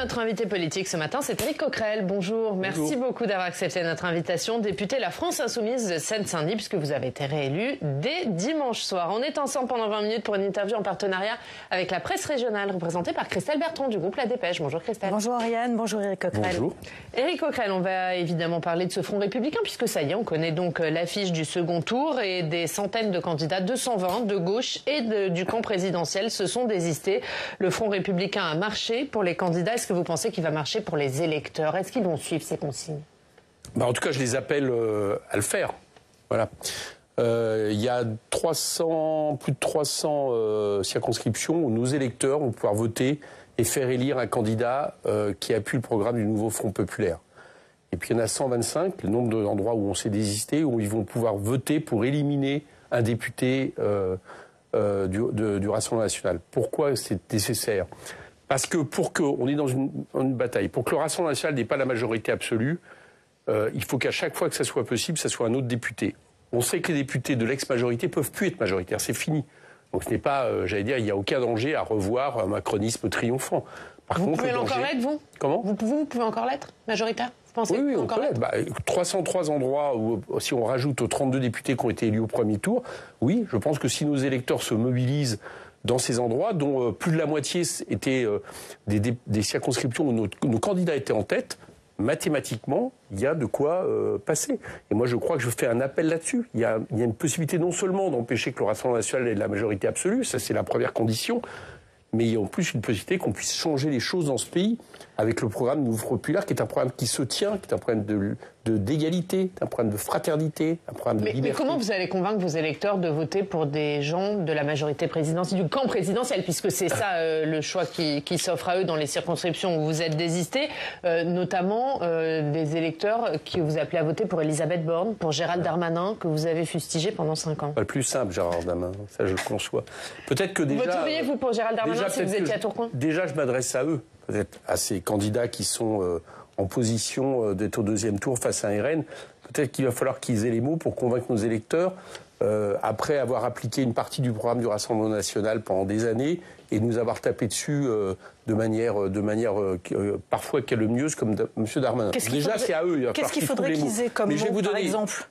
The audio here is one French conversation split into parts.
notre invité politique ce matin, c'est Éric Coquerel. Bonjour, merci beaucoup d'avoir accepté notre invitation. Député La France Insoumise de Seine-Saint-Denis, puisque vous avez été réélu dès dimanche soir. On est ensemble pendant 20 minutes pour une interview en partenariat avec la presse régionale, représentée par Christelle Bertrand du groupe La Dépêche. Bonjour Christelle. Bonjour Ariane, bonjour Éric Coquerel. Bonjour. Éric Coquerel, on va évidemment parler de ce Front républicain, puisque ça y est, on connaît donc l'affiche du second tour et des centaines de candidats, 220 de gauche et du camp présidentiel se sont désistés. Le Front républicain a marché pour les candidats. Est-ce que vous pensez qu'il va marcher pour les électeurs? Est-ce qu'ils vont suivre ces consignes? En tout cas, je les appelle à le faire. Voilà. Il y a plus de 300 circonscriptions où nos électeurs vont pouvoir voter et faire élire un candidat qui appuie le programme du nouveau Front populaire. Et puis il y en a 125, le nombre d'endroits où on s'est désisté, où ils vont pouvoir voter pour éliminer un député du Rassemblement national. Pourquoi c'est nécessaire? Parce que on est dans une bataille. Pour que le Rassemblement national n'ait pas la majorité absolue, il faut qu'à chaque fois que ça soit possible, ça soit un autre député. On sait que les députés de l'ex-majorité peuvent plus être majoritaires, c'est fini. Donc ce n'est pas, j'allais dire, il n'y a aucun danger à revoir un macronisme triomphant. Par contre, pouvez encore l'être, vous? Comment? Vous pouvez encore l'être, majoritaire? Vous pensez oui, on peut l'être. 303 endroits, où, si on rajoute aux 32 députés qui ont été élus au premier tour, oui, je pense que si nos électeurs se mobilisent dans ces endroits, dont plus de la moitié étaient des circonscriptions où nos candidats étaient en tête, mathématiquement, il y a de quoi passer. Et moi, je crois que je fais un appel là-dessus. Il y a une possibilité non seulement d'empêcher que le Rassemblement national ait la majorité absolue, ça c'est la première condition, mais il y a en plus une possibilité qu'on puisse changer les choses dans ce pays avec le programme Nouveau Populaire, qui est un programme qui se tient, qui est un programme d'égalité, un programme de fraternité, un programme de liberté. Mais comment vous allez convaincre vos électeurs de voter pour des gens de la majorité présidentielle, du camp présidentiel, puisque c'est ça le choix qui s'offre à eux dans les circonscriptions où vous êtes désistés, notamment des électeurs qui vous appelez à voter pour Elisabeth Borne, pour Gérald Darmanin, que vous avez fustigé pendant 5 ans. Pas le plus simple, Gérald Darmanin, ça je le conçois. Peut-être que déjà... Voteriez vous pour Gérald Darmanin si vous étiez à Tourcoing? Déjà, je m'adresse à eux, peut-être à ces candidats qui sont en position d'être au deuxième tour face à un RN. Peut-être qu'il va falloir qu'ils aient les mots pour convaincre nos électeurs, après avoir appliqué une partie du programme du Rassemblement national pendant des années et nous avoir tapé dessus de manière parfois calomnieuse comme M. Darmanin. Déjà, c'est à eux. Qu'est-ce qu'il faudrait qu'ils aient comme mots, par exemple?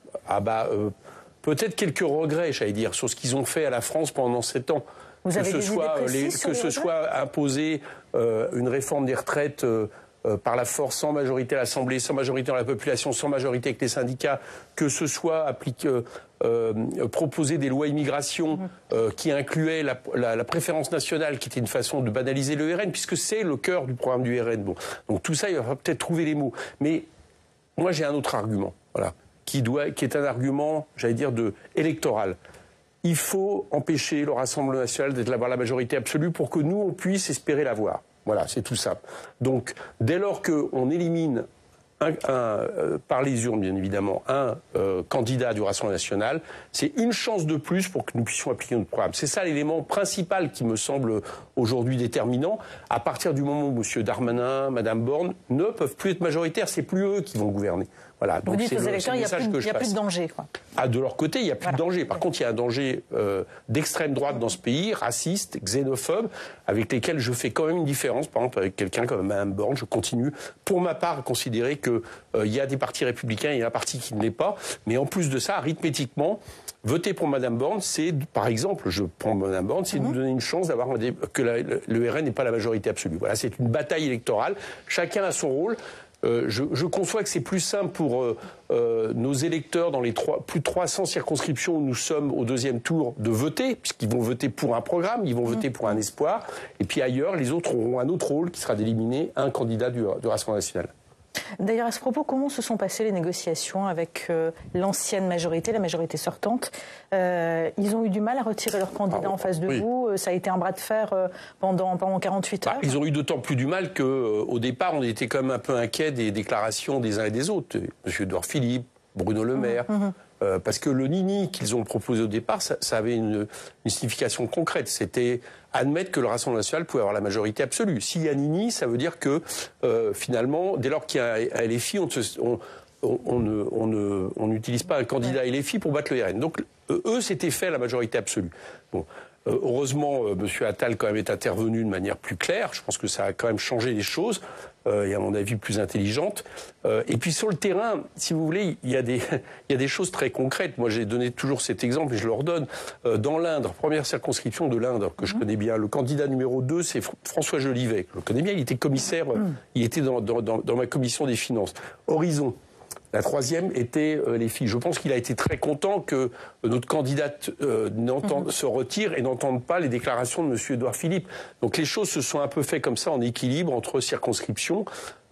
Peut-être quelques regrets, j'allais dire, sur ce qu'ils ont fait à la France pendant 7 ans. Vous avez des idées précises que ce soit imposer une réforme des retraites par la force, sans majorité à l'Assemblée, sans majorité dans la population, sans majorité avec les syndicats, que ce soit proposer des lois immigration qui incluaient la préférence nationale, qui était une façon de banaliser le RN, puisque c'est le cœur du programme du RN. Bon. Donc tout ça, il va peut-être trouver les mots. Mais moi, j'ai un autre argument, voilà, qui est un argument, j'allais dire, électoral. Il faut empêcher le Rassemblement national d'avoir la majorité absolue pour que nous, on puisse espérer l'avoir. Voilà, c'est tout simple. Donc, dès lors qu'on élimine par les urnes, bien évidemment, un candidat du Rassemblement national, c'est une chance de plus pour que nous puissions appliquer notre programme. C'est ça l'élément principal qui me semble aujourd'hui déterminant. À partir du moment où M. Darmanin, Mme Borne ne peuvent plus être majoritaires, c'est plus eux qui vont gouverner. Voilà, donc vous dites aux électeurs, il n'y a plus de danger, quoi. De leur côté, il n'y a plus de danger. Par contre, il y a un danger d'extrême droite dans ce pays, raciste, xénophobe, avec lesquels je fais quand même une différence. Par exemple, avec quelqu'un comme Mme Borne, je continue, pour ma part, à considérer qu'il y a des partis républicains, il y a un parti qui ne l'est pas. Mais en plus de ça, arithmétiquement, voter pour Mme Borne, c'est, par exemple, je prends Mme Borne, c'est nous donner une chance d'avoir que le RN n'ait pas la majorité absolue. Voilà, c'est une bataille électorale. Chacun a son rôle. Je conçois que c'est plus simple pour nos électeurs dans les plus de 300 circonscriptions où nous sommes au deuxième tour de voter, puisqu'ils vont voter pour un programme, ils vont voter pour un espoir. Et puis ailleurs, les autres auront un autre rôle qui sera d'éliminer un candidat du Rassemblement national. D'ailleurs, à ce propos, comment se sont passées les négociations avec l'ancienne majorité, la majorité sortante? Ils ont eu du mal à retirer leur candidat en face de vous. Ça a été un bras de fer pendant 48 heures. Ils ont eu d'autant plus du mal qu'au départ, on était quand même un peu inquiets des déclarations des uns et des autres. M. Édouard Philippe, Bruno Le Maire. Parce que le nini qu'ils ont proposé au départ, ça avait une signification concrète. C'était admettre que le Rassemblement national pouvait avoir la majorité absolue. S'il y a nini, ça veut dire que finalement, dès lors qu'il y a un LFI, on n'utilise pas un candidat LFI pour battre le RN. Donc eux, c'était fait à la majorité absolue. Bon. Heureusement, M. Attal quand même est intervenu de manière plus claire. Je pense que ça a quand même changé les choses. Et à mon avis plus intelligente. Et puis sur le terrain, si vous voulez, il y a des choses très concrètes. Moi, j'ai donné toujours cet exemple et je le redonne. Dans l'Indre, première circonscription de l'Indre, que je connais bien, le candidat numéro 2, c'est François Jolivet. Je le connais bien, il était commissaire, il était dans ma commission des finances. Horizon. La troisième était les filles. Je pense qu'il a été très content que notre candidate se retire et n'entende pas les déclarations de M. Édouard Philippe. Donc les choses se sont un peu faites comme ça en équilibre entre circonscriptions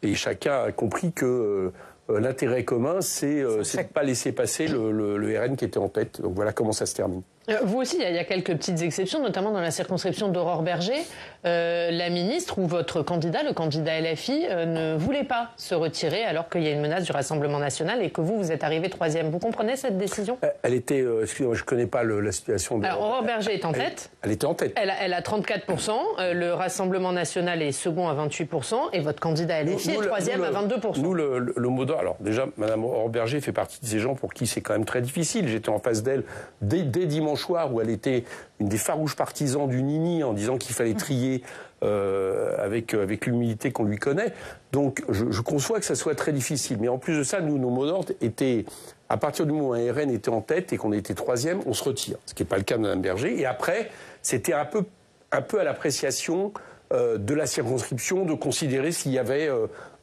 et chacun a compris que l'intérêt commun, c'est de ne pas laisser passer le RN qui était en tête. Donc voilà comment ça se termine. Vous aussi, il y a quelques petites exceptions, notamment dans la circonscription d'Aurore Berger. La ministre ou votre candidat, le candidat LFI, ne voulait pas se retirer alors qu'il y a une menace du Rassemblement national et que vous êtes arrivé 3e. Vous comprenez cette décision? Elle était, excusez-moi, je ne connais pas la situation. Alors Aurore Berger est en tête. Elle était en tête. Elle a 34%, le Rassemblement national est second à 28% et votre candidat LFI est 3e à 22%. Nous, le mot d'ordre, alors déjà, Mme Aurore Berger fait partie de ces gens pour qui c'est quand même très difficile. J'étais en face d'elle dès dimanche soir où elle était une des farouches partisans du Nini en disant qu'il fallait trier avec l'humilité qu'on lui connaît. Donc je conçois que ça soit très difficile. Mais en plus de ça, nous, nos mots d'ordre étaient, à partir du moment où un RN était en tête et qu'on était 3e, on se retire. Ce qui n'est pas le cas de Mme Berger. Et après, c'était un peu à l'appréciation de la circonscription de considérer s'il y avait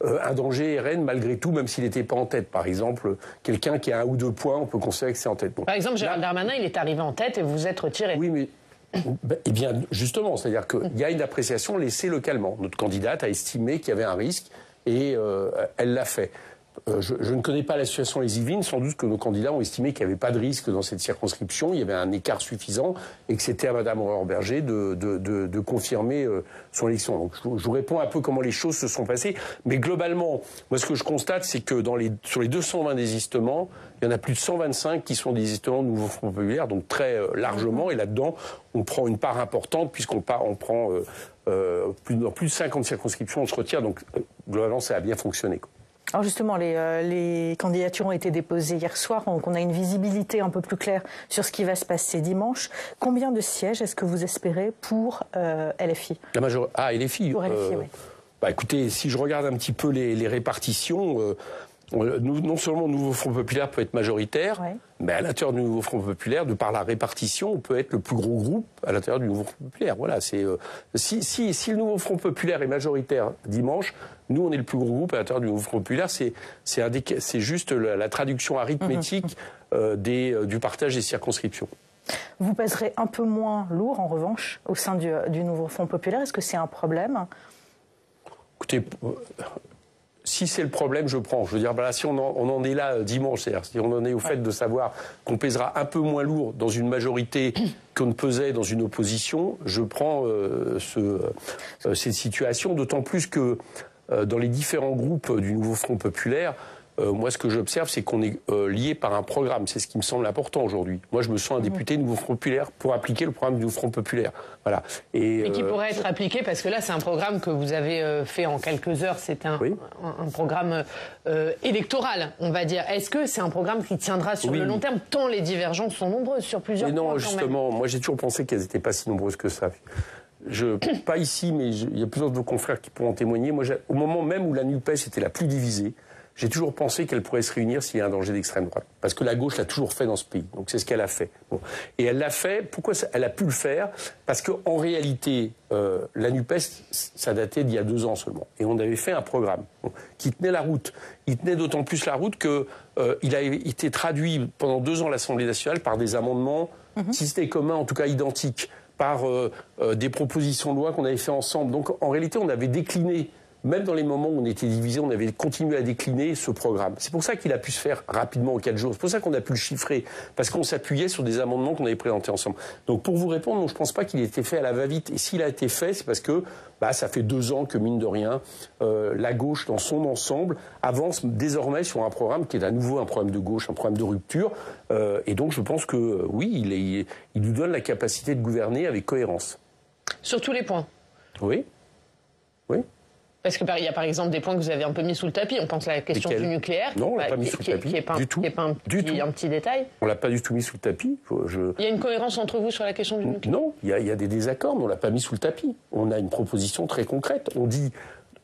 un danger RN malgré tout, même s'il n'était pas en tête. Par exemple, quelqu'un qui a 1 ou 2 points, on peut considérer que c'est en tête. Bon. Par exemple, Gérald Darmanin, il est arrivé en tête et vous vous êtes retiré. Oui, mais eh bien, justement, c'est-à-dire qu'il y a une appréciation laissée localement. Notre candidate a estimé qu'il y avait un risque et elle l'a fait. Je ne connais pas la situation des Yvelines, sans doute que nos candidats ont estimé qu'il n'y avait pas de risque dans cette circonscription, il y avait un écart suffisant et que c'était à Mme Aurore Berger de confirmer son élection. Donc je vous réponds un peu comment les choses se sont passées, mais globalement, moi ce que je constate, c'est que sur les 220 désistements, il y en a plus de 125 qui sont des désistements de Nouveau Front Populaire, donc très largement, et là-dedans, on prend une part importante puisqu'on prend plus de 50 circonscriptions, on se retire, donc globalement ça a bien fonctionné, quoi. Alors justement, les candidatures ont été déposées hier soir, donc on a une visibilité un peu plus claire sur ce qui va se passer dimanche. Combien de sièges est-ce que vous espérez pour LFI? LFI. Pour LFI, oui. Bah, écoutez, si je regarde un petit peu les répartitions, non seulement le Nouveau Front Populaire peut être majoritaire, ouais, mais à l'intérieur du Nouveau Front Populaire, de par la répartition, on peut être le plus gros groupe à l'intérieur du Nouveau Front Populaire. Voilà, c'est si le Nouveau Front Populaire est majoritaire dimanche, nous on est le plus gros groupe à l'intérieur du Nouveau Front Populaire. C'est juste la traduction arithmétique du partage des circonscriptions. Vous pèserez un peu moins lourd, en revanche, au sein du Nouveau Front Populaire. Est-ce que c'est un problème? Écoutez, si c'est le problème, je prends. Je veux dire, voilà, si on en est là dimanche, c'est-à-dire si on en est au fait de savoir qu'on pèsera un peu moins lourd dans une majorité qu'on ne pesait dans une opposition, je prends cette situation, d'autant plus que dans les différents groupes du Nouveau Front Populaire, moi, ce que j'observe, c'est qu'on est lié par un programme. C'est ce qui me semble important aujourd'hui. Moi, je me sens un député Nouveau Front Populaire pour appliquer le programme du Nouveau Front Populaire. Voilà. Et qui pourrait être appliqué, parce que là, c'est un programme que vous avez fait en quelques heures. C'est un programme électoral, on va dire. Est-ce que c'est un programme qui tiendra sur le long terme, tant les divergences sont nombreuses sur plusieurs points? Non, justement, moi, j'ai toujours pensé qu'elles n'étaient pas si nombreuses que ça. Pas ici, mais il y a plusieurs de vos confrères qui pourront témoigner. Moi, au moment même où la NUPES était la plus divisée, j'ai toujours pensé qu'elle pourrait se réunir s'il y a un danger d'extrême droite. Parce que la gauche l'a toujours fait dans ce pays. Donc c'est ce qu'elle a fait. Bon. Et elle l'a fait. Pourquoi elle a pu le faire? Parce qu'en réalité, la NUPES, ça datait d'il y a 2 ans seulement. Et on avait fait un programme qui tenait la route. Il tenait d'autant plus la route qu'il a été traduit pendant 2 ans à l'Assemblée nationale par des amendements, si c'était commun, en tout cas identiques, par des propositions de loi qu'on avait fait ensemble. Donc en réalité, on avait décliné. Même dans les moments où on était divisés, on avait continué à décliner ce programme. C'est pour ça qu'il a pu se faire rapidement en 4 jours. C'est pour ça qu'on a pu le chiffrer. Parce qu'on s'appuyait sur des amendements qu'on avait présentés ensemble. Donc pour vous répondre, non, je ne pense pas qu'il ait été fait à la va-vite. Et s'il a été fait, c'est parce que ça fait 2 ans que, mine de rien, la gauche, dans son ensemble, avance désormais sur un programme qui est à nouveau un programme de gauche, un programme de rupture. Et donc je pense que, oui, il lui donne la capacité de gouverner avec cohérence. Sur tous les points? Oui. Oui. Parce qu'il y a par exemple des points que vous avez un peu mis sous le tapis. On pense à la question du nucléaire. Non, on l'a pas mis sous le tapis. Du tout. Qui n'est pas un petit détail. On l'a pas du tout mis sous le tapis. Il y a une cohérence entre vous sur la question du nucléaire? Non, il y a des désaccords, mais on l'a pas mis sous le tapis. On a une proposition très concrète. On dit,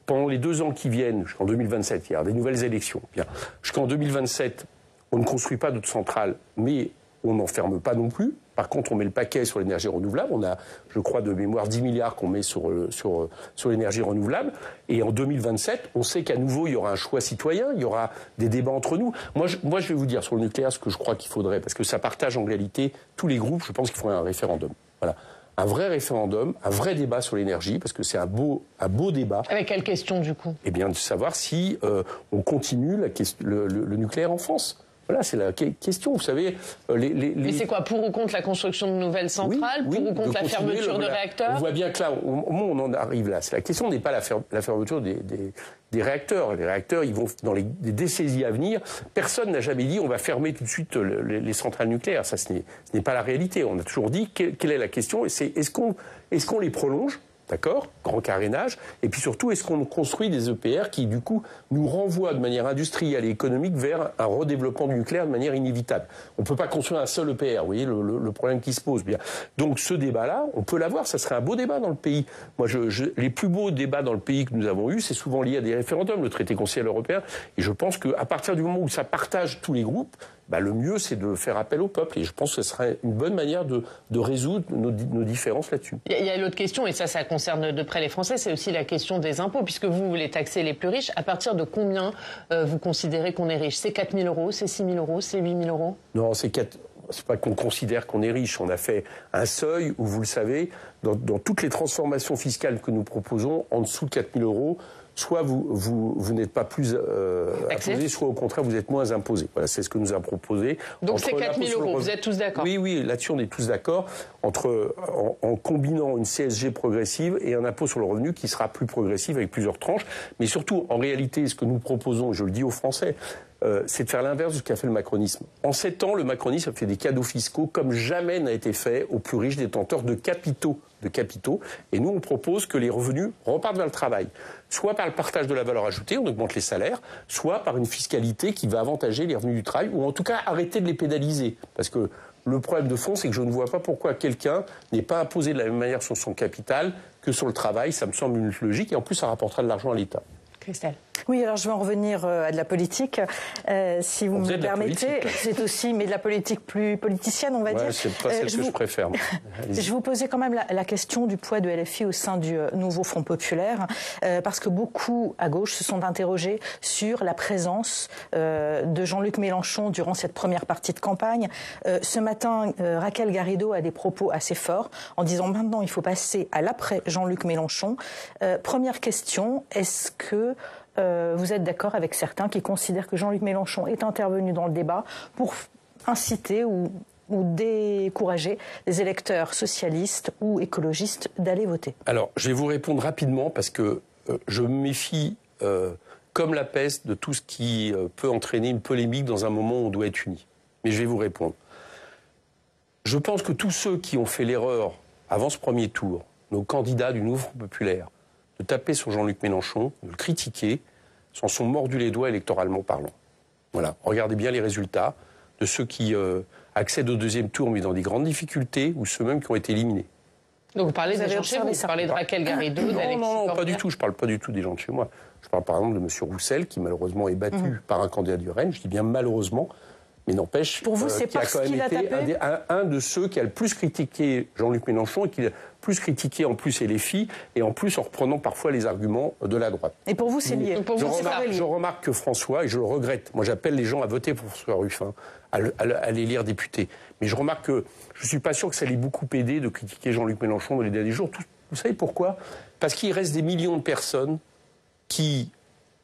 pendant les 2 ans qui viennent, jusqu'en 2027, il y a des nouvelles élections. Bien, jusqu'en 2027, on ne construit pas d'autres centrales, mais on n'en ferme pas non plus. Par contre, on met le paquet sur l'énergie renouvelable. On a, je crois, de mémoire 10 milliards qu'on met sur l'énergie renouvelable. Et en 2027, on sait qu'à nouveau, il y aura un choix citoyen, il y aura des débats entre nous. Moi, je vais vous dire sur le nucléaire ce que je crois qu'il faudrait, parce que ça partage en réalité tous les groupes. Je pense qu'il faudrait un référendum. Voilà. Un vrai référendum, un vrai débat sur l'énergie, parce que c'est un beau débat. Avec quelle question, du coup? Eh bien, de savoir si on continue le nucléaire en France. Voilà, c'est la question. Vous savez, Mais c'est quoi, pour ou contre la construction de nouvelles centrales, pour ou contre la fermeture de réacteurs? On voit bien que là, au moment où on en arrive là, la question n'est pas la fermeture des réacteurs. Les réacteurs, ils vont dans les décennies à venir. Personne n'a jamais dit on va fermer tout de suite les centrales nucléaires. Ça, ce n'est pas la réalité. On a toujours dit quelle est la question. C'est est-ce qu'on les prolonge? D'accord, grand carénage. Et puis surtout, est-ce qu'on construit des EPR qui, du coup, nous renvoient de manière industrielle et économique vers un redéveloppement du nucléaire de manière inévitable? On ne peut pas construire un seul EPR, vous voyez le problème qui se pose. Bien. Donc ce débat-là, on peut l'avoir, ça serait un beau débat dans le pays. Moi, les plus beaux débats dans le pays que nous avons eus, c'est souvent lié à des référendums, le traité constitutionnel européen. Et je pense qu'à partir du moment où ça partage tous les groupes, le mieux, c'est de faire appel au peuple. Et je pense que ce serait une bonne manière de résoudre nos différences là-dessus. Il y a l'autre question, et ça concerne de près les Français, c'est aussi la question des impôts, puisque vous voulez taxer les plus riches. À partir de combien vous considérez qu'on est riche? C'est 4 000 euros, c'est 6 000 euros, c'est 8 000 euros? Non, c'est pas qu'on considère qu'on est riche. On a fait un seuil où, vous le savez, dans toutes les transformations fiscales que nous proposons, en dessous de 4 000 euros, soit vous n'êtes pas plus imposé, soit au contraire vous êtes moins imposé. Voilà, c'est ce que nous a proposé. Donc c'est 4 000 euros, vous êtes tous d'accord? Oui, là-dessus on est tous d'accord, en combinant une CSG progressive et un impôt sur le revenu qui sera plus progressif avec plusieurs tranches. Mais surtout, en réalité, ce que nous proposons, je le dis aux Français, c'est de faire l'inverse de ce qu'a fait le macronisme. En 7 ans, le macronisme a fait des cadeaux fiscaux comme jamais n'a été fait aux plus riches détenteurs de capitaux. Et nous, on propose que les revenus repartent vers le travail, soit par le partage de la valeur ajoutée, on augmente les salaires, soit par une fiscalité qui va avantager les revenus du travail, ou en tout cas arrêter de les pénaliser. Parce que le problème de fond, c'est que je ne vois pas pourquoi quelqu'un n'est pas imposé de la même manière sur son capital que sur le travail. Ça me semble une logique, et en plus, ça rapportera de l'argent à l'État. Christelle. Oui, alors je vais en revenir à de la politique, si vous me permettez. C'est aussi, mais de la politique plus politicienne, on va dire. C'est pas celle que je préfère. Je vous posais quand même la question du poids de LFI au sein du nouveau Front populaire, parce que beaucoup à gauche se sont interrogés sur la présence de Jean-Luc Mélenchon durant cette première partie de campagne. Ce matin, Raquel Garrido a des propos assez forts en disant maintenant il faut passer à l'après Jean-Luc Mélenchon. Première question, est-ce que vous êtes d'accord avec certains qui considèrent que Jean-Luc Mélenchon est intervenu dans le débat pour inciter ou décourager les électeurs socialistes ou écologistes d'aller voter? Alors, je vais vous répondre rapidement parce que je me méfie comme la peste de tout ce qui peut entraîner une polémique dans un moment où on doit être unis. Mais je vais vous répondre. Je pense que tous ceux qui ont fait l'erreur avant ce premier tour, nos candidats du Nouveau Front populaire, de taper sur Jean-Luc Mélenchon, de le critiquer, s'en sont mordus les doigts électoralement parlant. Voilà, regardez bien les résultats de ceux qui accèdent au deuxième tour mais dans des grandes difficultés ou ceux même qui ont été éliminés. Donc vous parlez des gens de chez vous, vous parlez de Raquel Garrido, d'Alexis Non, Corbière. pas du tout, je ne parle pas du tout des gens de chez moi. Je parle par exemple de M. Roussel qui malheureusement est battu par un candidat du RN, je dis bien malheureusement, mais n'empêche pour vous, c'est qu'il a parce quand même qu'il a été tapé un de ceux qui a le plus critiqué Jean-Luc Mélenchon et qui a plus critiqué en plus LFI et en plus en reprenant parfois les arguments de la droite. Et pour vous, c'est lié. Je remarque que François, et je le regrette, moi j'appelle les gens à voter pour François Ruffin, à l'élire député. Mais je remarque que je ne suis pas sûr que ça l'ait beaucoup aidé de critiquer Jean-Luc Mélenchon dans les derniers jours. Vous savez pourquoi? Parce qu'il reste des millions de personnes qui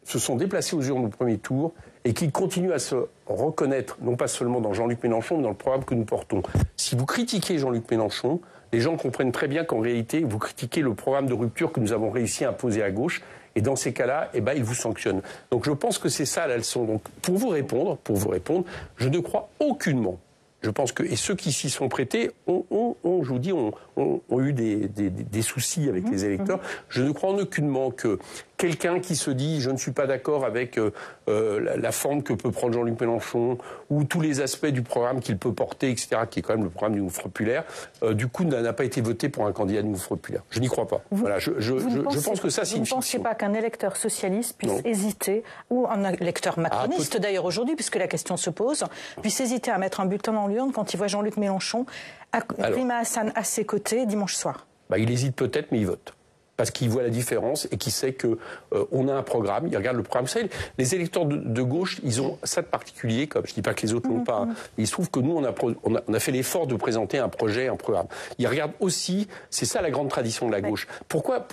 se sont déplacées aux urnes au premier tour et qui continuent à se reconnaître, non pas seulement dans Jean-Luc Mélenchon, mais dans le programme que nous portons. Si vous critiquez Jean-Luc Mélenchon, les gens comprennent très bien qu'en réalité, vous critiquez le programme de rupture que nous avons réussi à imposer à gauche, et dans ces cas-là, ils vous sanctionnent. Donc je pense que c'est ça la leçon. Donc pour vous répondre, je ne crois aucunement. Je pense que, et ceux qui s'y sont prêtés je vous dis, ont eu des soucis avec les électeurs. Je ne crois en aucunement quelqu'un qui se dit je ne suis pas d'accord avec la forme que peut prendre Jean-Luc Mélenchon ou tous les aspects du programme qu'il peut porter, etc., qui est quand même le programme du Mouvement populaire, du coup n'a pas été voté pour un candidat du Mouvement populaire. Je n'y crois pas. Voilà, je pense que ça, c'est une fiction. Vous ne pensez pas qu'un électeur socialiste puisse hésiter, ou un électeur macroniste d'ailleurs aujourd'hui, puisque la question se pose, puisse hésiter à mettre un bulletin dans l'urne quand il voit Jean-Luc Mélenchon, Rima Hassan à ses côtés dimanche soir? Il hésite peut-être, mais il vote. Parce qu'il voit la différence et qu'il sait qu'on a un programme, il regarde le programme. Vous savez, les électeurs de gauche, ils ont ça de particulier, comme je ne dis pas que les autres n'ont pas. Il se trouve que nous, on a fait l'effort de présenter un projet, un programme. Ils regardent aussi, c'est ça la grande tradition de la gauche. Pourquoi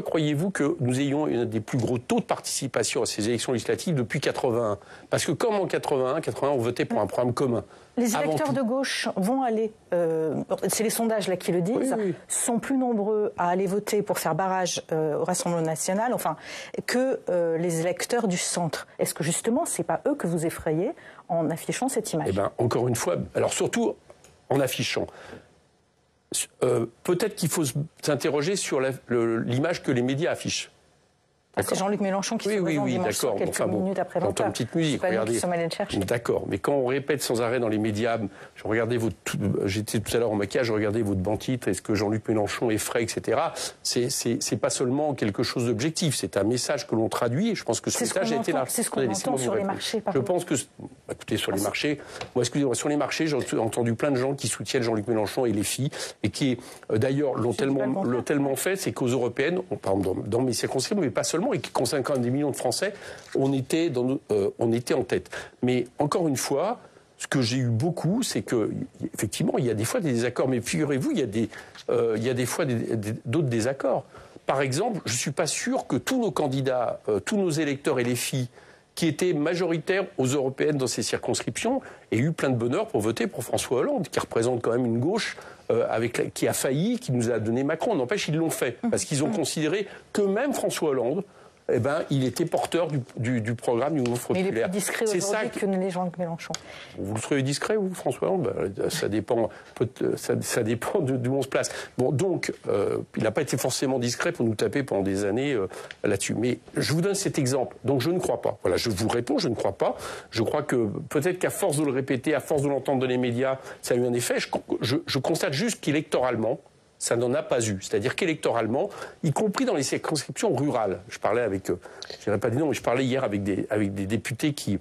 croyez-vous que nous ayons un des plus gros taux de participation à ces élections législatives depuis 81? Parce que comme en 81, on votait pour un programme commun. Les électeurs de gauche vont aller, c'est les sondages là qui le disent, sont plus nombreux à aller voter pour faire barrage au Rassemblement national, que les électeurs du centre. Est-ce que justement, c'est pas eux que vous effrayez en affichant cette image? Encore une fois, alors surtout en affichant. Peut-être qu'il faut s'interroger sur l'image que les médias affichent. C'est Jean-Luc Mélenchon qui se présente dimanche soir, quelques minutes après 20 heures. J'entends une petite musique. Regardez. D'accord, mais quand on répète sans arrêt dans les médias, j'étais tout à l'heure en maquillage, je regardais votre banc titre, est-ce que Jean-Luc Mélenchon effraie, etc. C'est pas seulement quelque chose d'objectif, c'est un message que l'on traduit. Et je pense que ce message a été là. C'est ce qu'on entend sur les marchés. Je pense que, écoutez, sur les marchés, sur les marchés, j'ai entendu plein de gens qui soutiennent Jean-Luc Mélenchon et les filles, et qui d'ailleurs l'ont tellement fait, c'est qu'aux européennes, par exemple dans mes circonscriptions, mais pas seulement, et qui concerne quand même des millions de Français, on était en tête. Mais encore une fois, ce que j'ai eu beaucoup, c'est que effectivement, il y a des fois des désaccords. Mais figurez-vous, il y a des fois d'autres désaccords. Par exemple, je ne suis pas sûr que tous nos candidats, tous nos électeurs et les filles qui étaient majoritaires aux européennes dans ces circonscriptions aient eu plein de bonheur pour voter pour François Hollande, qui représente quand même une gauche qui a failli, qui nous a donné Macron. N'empêche, ils l'ont fait, parce qu'ils ont considéré que même François Hollande, il était porteur du programme du Mouvement populaire. Mais il est plus discret aujourd'hui que les gens de Mélenchon. Vous le trouvez discret, vous, François Hollande? Ça dépend, ça dépend d'où on se place. Bon, donc, il n'a pas été forcément discret pour nous taper pendant des années là-dessus. Mais je vous donne cet exemple. Donc, je ne crois pas. Voilà, je vous réponds, je ne crois pas. Je crois que peut-être qu'à force de le répéter, à force de l'entendre dans les médias, ça a eu un effet. Je constate juste qu'électoralement, ça n'en a pas eu. C'est-à-dire qu'électoralement, y compris dans les circonscriptions rurales, je parlais avec, je dirais pas des noms, mais je parlais hier avec des députés qui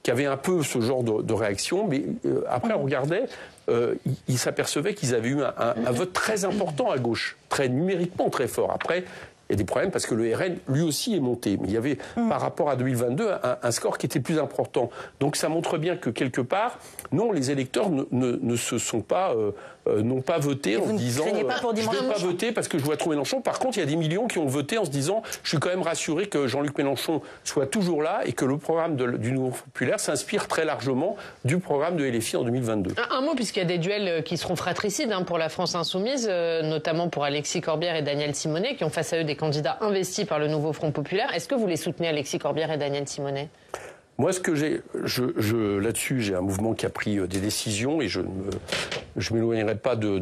avaient un peu ce genre de réaction, mais après on regardait, ils s'apercevaient qu'ils avaient eu un vote très important à gauche, numériquement très fort. Après, il y a des problèmes parce que le RN, lui aussi, est monté. Mais il y avait, par rapport à 2022, un score qui était plus important. Donc ça montre bien que, quelque part, non, les électeurs ne se sont pas... n'ont pas voté en se disant je ne vais pas voter parce que je vois trop Mélenchon. Par contre, il y a des millions qui ont voté en se disant je suis quand même rassuré que Jean-Luc Mélenchon soit toujours là et que le programme du Mouvement populaire s'inspire très largement du programme de LFI en 2022. Un mot, puisqu'il y a des duels qui seront fratricides pour la France insoumise, notamment pour Alexis Corbière et Daniel Simonet, qui ont face à eux des candidats investis par le nouveau Front populaire. Est-ce que vous les soutenez, Alexis Corbière et Daniel Simonet? Moi, ce que là-dessus, j'ai un mouvement qui a pris des décisions et je m'éloignerai pas de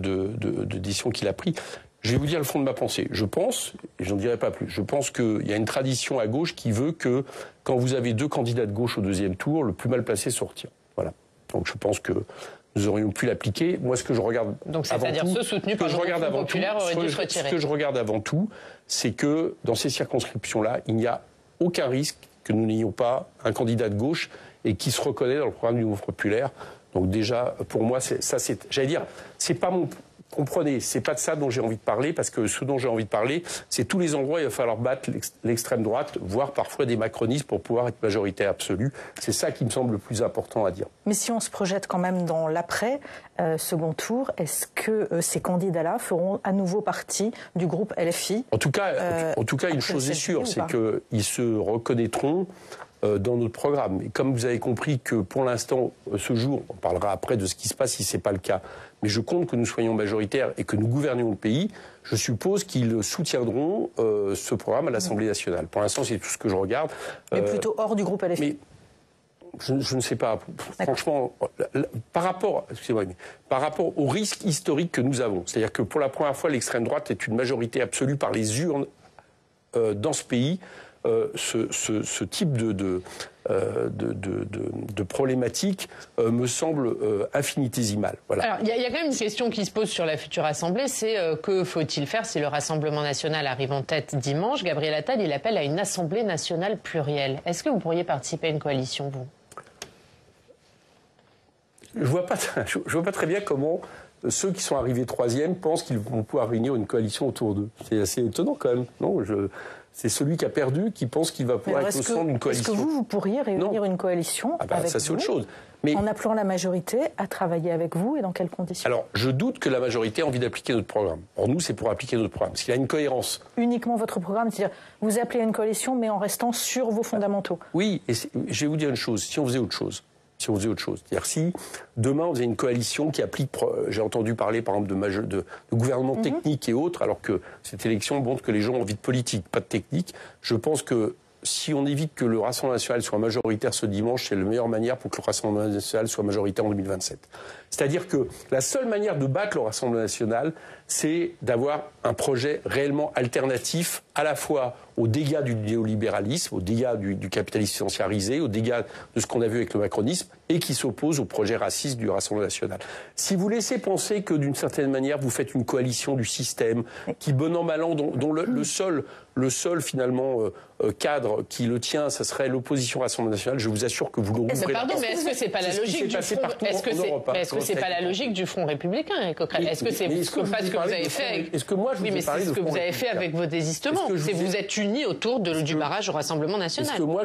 décisions qu'il a prises. Je vais vous dire le fond de ma pensée. Je pense, et j'en dirai pas plus, je pense qu'il y a une tradition à gauche qui veut que quand vous avez deux candidats de gauche au deuxième tour, le plus mal placé sortir. Voilà. Donc je pense que nous aurions pu l'appliquer. Moi, ce que je regarde donc, c'est-à-dire ceux soutenus par le Front populaire auraient dû se retirer. Ce que je regarde avant tout, c'est que dans ces circonscriptions-là, il n'y a aucun risque que nous n'ayons pas un candidat de gauche et qui se reconnaît dans le programme du Mouvement populaire. Donc déjà, pour moi, j'allais dire, c'est pas mon... Comprenez, c'est pas de ça dont j'ai envie de parler, parce que ce dont j'ai envie de parler, c'est tous les endroits où il va falloir battre l'extrême droite, voire parfois des macronistes pour pouvoir être majoritaire absolue. C'est ça qui me semble le plus important à dire. Mais si on se projette quand même dans l'après second tour, est-ce que ces candidats-là feront à nouveau partie du groupe LFI? En tout cas, une chose est sûre, c'est qu'ils se reconnaîtront dans notre programme. Et comme vous avez compris que pour l'instant, ce jour, on parlera après de ce qui se passe si ce n'est pas le cas, mais je compte que nous soyons majoritaires et que nous gouvernions le pays, je suppose qu'ils soutiendront ce programme à l'Assemblée nationale. Pour l'instant, c'est tout ce que je regarde. Mais plutôt hors du groupe LFI. Mais je ne sais pas. Franchement, par rapport au risque historique que nous avons, c'est-à-dire que pour la première fois, l'extrême droite est une majorité absolue par les urnes dans ce pays ce type de problématique me semble infinitésimale. Voilà. Alors, il y a quand même une question qui se pose sur la future Assemblée, c'est que faut-il faire si le Rassemblement national arrive en tête dimanche? Gabriel Attal, il appelle à une Assemblée nationale plurielle. Est-ce que vous pourriez participer à une coalition, vous? Je vois pas très bien comment ceux qui sont arrivés troisième pensent qu'ils vont pouvoir réunir une coalition autour d'eux. C'est assez étonnant quand même, non? C'est celui qui a perdu qui pense qu'il va pouvoir être au centre d'une coalition. Est-ce que vous pourriez réunir une coalition avec ça, c'est vous, autre chose. Mais en appelant la majorité à travailler avec vous et dans quelles conditions? Alors, je doute que la majorité ait envie d'appliquer notre programme. Or, nous, c'est pour appliquer notre programme, parce qu'il y a une cohérence. Uniquement votre programme, c'est-à-dire vous appelez à une coalition, mais en restant sur vos fondamentaux. Oui, et je vais vous dire une chose, si on faisait autre chose, c'est-à-dire si demain on faisait une coalition qui applique, j'ai entendu parler par exemple de gouvernement technique et autres, alors que cette élection montre que les gens ont envie de politique, pas de technique, je pense que si on évite que le Rassemblement national soit majoritaire ce dimanche, c'est la meilleure manière pour que le Rassemblement national soit majoritaire en 2027. C'est-à-dire que la seule manière de battre le Rassemblement national, c'est d'avoir un projet réellement alternatif à la fois aux dégâts du néolibéralisme, aux dégâts du capitalisme financiarisé, aux dégâts de ce qu'on a vu avec le macronisme, et qui s'oppose au projet raciste du Rassemblement national. Si vous laissez penser que d'une certaine manière vous faites une coalition du système, qui bon an mal an, dont le seul finalement cadre qui le tient, ça serait l'opposition Rassemblement national, je vous assure que vous le rouvrez. Pardon, mais est-ce que c'est pas la logique du Front? Est-ce que c'est pas la logique du Front républicain? Est-ce que c'est pas ce que vous avez fait avec... Est-ce que moi je vous ai parlé de Front républicain? Oui, mais c'est ce que vous avez fait avec vos désistements. Vous êtes unis autour du barrage au Rassemblement national. Est-ce que moi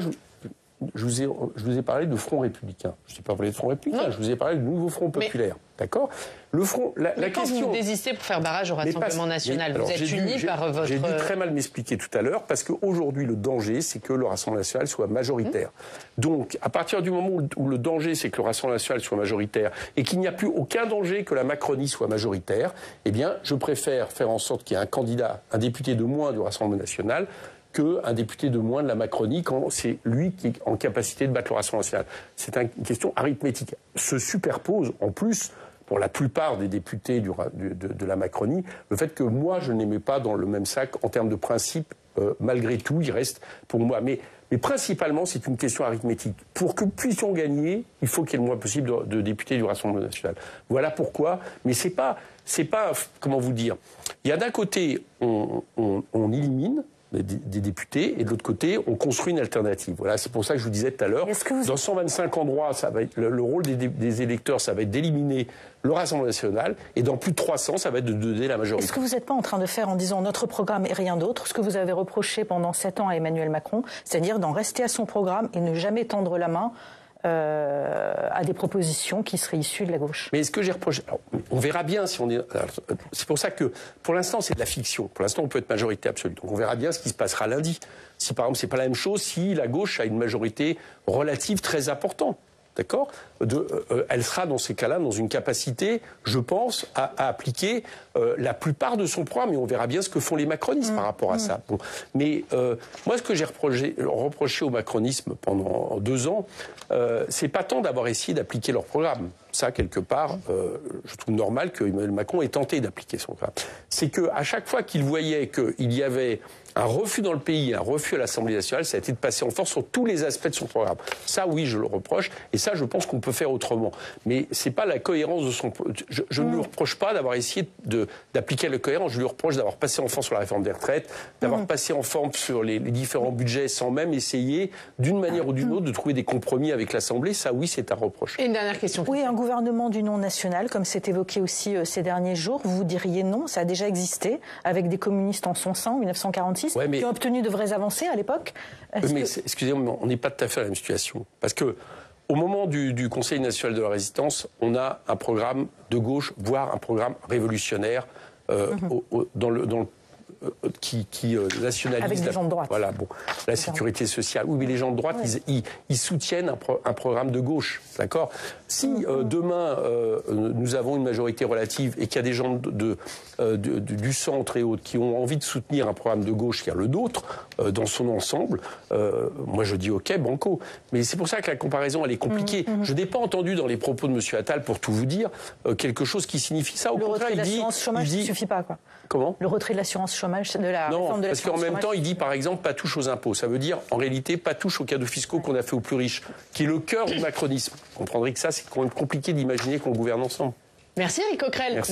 je vous ai parlé de Front républicain. Je n'ai pas parlé de Front républicain, je vous ai parlé de nouveau Front populaire. D'accord? Le Front, la question... Quand vous désistez pour faire barrage au Rassemblement national, vous êtes unis par votre... J'ai dû très mal m'expliquer tout à l'heure, parce qu'aujourd'hui, le danger, c'est que le Rassemblement national soit majoritaire. Donc, à partir du moment où le danger, c'est que le Rassemblement national soit majoritaire, et qu'il n'y a plus aucun danger que la Macronie soit majoritaire, eh bien, je préfère faire en sorte qu'il y ait un candidat, un député de moins du Rassemblement national, qu'un député de moins de la Macronie quand c'est lui qui est en capacité de battre le Rassemblement national. C'est une question arithmétique. Se superpose, en plus, pour la plupart des députés de la Macronie, le fait que moi, je ne les mets pas dans le même sac en termes de principe. Malgré tout, il reste pour moi. Mais principalement, c'est une question arithmétique. Pour que nous puissions gagner, il faut qu'il y ait le moins possible de députés du Rassemblement national. Voilà pourquoi. Mais c'est pas, comment vous dire. Il y a d'un côté, on élimine des députés, et de l'autre côté, on construit une alternative. Voilà, c'est pour ça que je vous disais tout à l'heure, dans 125 endroits, ça va être le rôle des électeurs, ça va être d'éliminer le Rassemblement national, et dans plus de 300, ça va être de donner la majorité. Est-ce que vous n'êtes pas en train de faire, en disant notre programme et rien d'autre, ce que vous avez reproché pendant 7 ans à Emmanuel Macron, c'est-à-dire d'en rester à son programme et ne jamais tendre la main à des propositions qui seraient issues de la gauche? Mais est-ce que j'ai reproché... Alors, on verra bien si on est... C'est pour ça que, pour l'instant, c'est de la fiction. Pour l'instant, on peut être majorité absolue. Donc on verra bien ce qui se passera lundi. Si, par exemple, c'est pas la même chose si la gauche a une majorité relative très importante. D'accord? Elle sera dans ces cas-là dans une capacité, je pense, à appliquer la plupart de son programme. Et on verra bien ce que font les macronistes par rapport à ça. Bon. Mais moi, ce que j'ai reproché au macronisme pendant 2 ans, c'est pas tant d'avoir essayé d'appliquer leur programme. Ça, quelque part, je trouve normal que Emmanuel Macron ait tenté d'appliquer son programme. C'est qu'à chaque fois qu'il voyait qu'il y avait un refus dans le pays, un refus à l'Assemblée nationale, ça a été de passer en force sur tous les aspects de son programme. Ça, oui, je le reproche. Et ça, je pense qu'on peut faire autrement. Mais c'est pas la cohérence de son... Je ne lui reproche pas d'avoir essayé d'appliquer la cohérence. Je lui reproche d'avoir passé en force sur la réforme des retraites, d'avoir passé en forme sur les différents budgets sans même essayer, d'une manière ou d'une autre, de trouver des compromis avec l'Assemblée. Ça, oui, c'est un reproche. Et une dernière question. Oui, un gouvernement d'union nationale, comme c'est évoqué aussi ces derniers jours, vous diriez non, ça a déjà existé, avec des communistes en son sein, en 1946, qui ont obtenu de vraies avancées à l'époque. Excusez-moi, on n'est pas tout à fait à la même situation. Parce que au moment du Conseil national de la résistance, on a un programme de gauche, voire un programme révolutionnaire qui nationalise... Avec des gens de droite. Voilà, bon, la sécurité sociale. Oui, mais les gens de droite, ils soutiennent un programme de gauche, d'accord? Si demain, nous avons une majorité relative et qu'il y a des gens du centre et autres qui ont envie de soutenir un programme de gauche qui est le nôtre, dans son ensemble, moi je dis OK, banco. Mais c'est pour ça que la comparaison, elle est compliquée. Je n'ai pas entendu dans les propos de M. Attal, pour tout vous dire, quelque chose qui signifie ça. Au contraire, il dit... Le retrait de l'assurance chômage, ça ne suffit pas, quoi. Comment? Le retrait de l'assurance chômage. chômage, de la non, réforme de parce qu'en même temps, il dit par exemple pas touche aux impôts. Ça veut dire en réalité pas touche aux cadeaux fiscaux qu'on a fait aux plus riches, qui est le cœur du macronisme. Vous comprendrez que ça, c'est quand même compliqué d'imaginer qu'on gouverne ensemble. Merci Éric Coquerel. Merci.